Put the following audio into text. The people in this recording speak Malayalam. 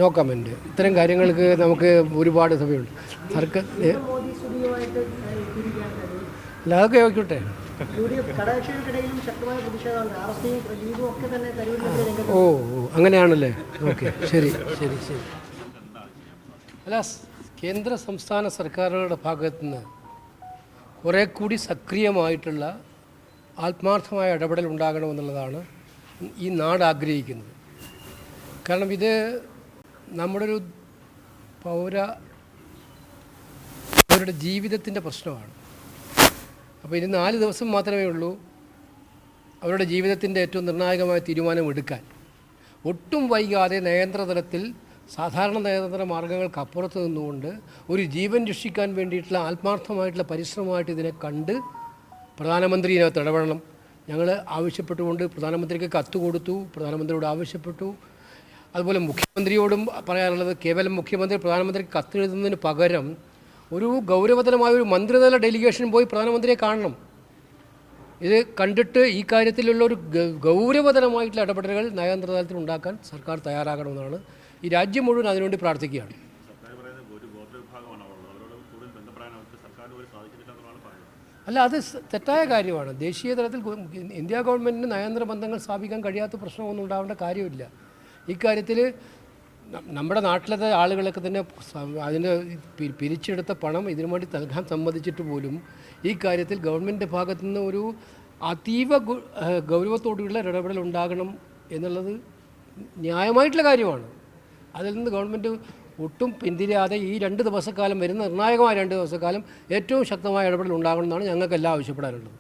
No comment. ഇത്തരം കാര്യങ്ങൾക്ക് നമുക്ക് ഒരുപാട് സമയമുണ്ട്. സർക്കാർ അതൊക്കെ നോക്കിട്ടെ. ഓ അങ്ങനെയാണല്ലേ. ഓക്കെ, ശരി ശരി ശരി. അല്ല, കേന്ദ്ര സംസ്ഥാന സർക്കാരുകളുടെ ഭാഗത്തു നിന്ന് കുറേ കൂടി സക്രിയമായിട്ടുള്ള ആത്മാർത്ഥമായ ഇടപെടൽ ഉണ്ടാകണമെന്നുള്ളതാണ് ഈ നാട് ആഗ്രഹിക്കുന്നത്. കാരണം ഇത് നമ്മുടെ ഒരു അവരുടെ ജീവിതത്തിൻ്റെ പ്രശ്നമാണ്. അപ്പോൾ ഇനി 4 ദിവസം മാത്രമേ ഉള്ളൂ അവരുടെ ജീവിതത്തിൻ്റെ ഏറ്റവും നിർണായകമായ തീരുമാനം എടുക്കാൻ. ഒട്ടും വൈകാതെ നയതന്ത്രതലത്തിൽ സാധാരണ നയതന്ത്ര മാർഗ്ഗങ്ങൾക്കപ്പുറത്ത് നിന്നുകൊണ്ട് ഒരു ജീവൻ രക്ഷിക്കാൻ വേണ്ടിയിട്ടുള്ള ആത്മാർത്ഥമായിട്ടുള്ള പരിശ്രമമായിട്ട് ഇതിനെ കണ്ട് പ്രധാനമന്ത്രി ഇതിനകത്ത് ഇടപെടണം. ഞങ്ങൾ ആവശ്യപ്പെട്ടുകൊണ്ട് പ്രധാനമന്ത്രിക്ക് കത്ത് കൊടുത്തു, പ്രധാനമന്ത്രിയോട് ആവശ്യപ്പെട്ടു. അതുപോലെ മുഖ്യമന്ത്രിയോടും പറയാനുള്ളത്, കേവലം മുഖ്യമന്ത്രി പ്രധാനമന്ത്രിക്ക് കത്തെഴുതുന്നതിന് പകരം ഒരു ഗൗരവതരമായ ഒരു മന്ത്രിതല ഡെലിഗേഷൻ പോയി പ്രധാനമന്ത്രിയെ കാണണം. ഇത് കണ്ടിട്ട് ഈ കാര്യത്തിലുള്ള ഒരു ഗൗരവതരമായിട്ടുള്ള ഇടപെടലുകൾ നയതന്ത്രതലത്തിൽ ഉണ്ടാക്കാൻ സർക്കാർ തയ്യാറാകണമെന്നാണ് ഈ രാജ്യം മുഴുവൻ അതിനുവേണ്ടി പ്രാർത്ഥിക്കുകയാണ്. അല്ല, അത് തെറ്റായ കാര്യമാണ്. ദേശീയ തലത്തിൽ ഇന്ത്യ ഗവൺമെൻറ്റിന് നയതന്ത്ര ബന്ധങ്ങൾ സ്ഥാപിക്കാൻ കഴിയാത്ത പ്രശ്നമൊന്നും ഉണ്ടാവേണ്ട കാര്യമില്ല. ഇക്കാര്യത്തിൽ നമ്മുടെ നാട്ടിലത്തെ ആളുകളൊക്കെ തന്നെ അതിന് പിരിച്ചെടുത്ത പണം ഇതിനു വേണ്ടി നൽകാൻ സമ്മതിച്ചിട്ട് പോലും ഈ കാര്യത്തിൽ ഗവൺമെൻറ്റിൻ്റെ ഭാഗത്തു നിന്ന് ഒരു അതീവ ഗൗരവത്തോടുള്ള ഇടപെടൽ ഉണ്ടാകണം എന്നുള്ളത് ന്യായമായിട്ടുള്ള കാര്യമാണ്. അതിൽ നിന്ന് ഗവൺമെൻറ് ഒട്ടും പിന്തിരിയാതെ ഈ 2 ദിവസക്കാലം, വരുന്ന നിർണായകമായ 2 ദിവസക്കാലം ഏറ്റവും ശക്തമായ ഇടപെടൽ ഉണ്ടാകണമെന്നാണ് ഞങ്ങൾക്കെല്ലാം ആവശ്യപ്പെടാനുള്ളത്.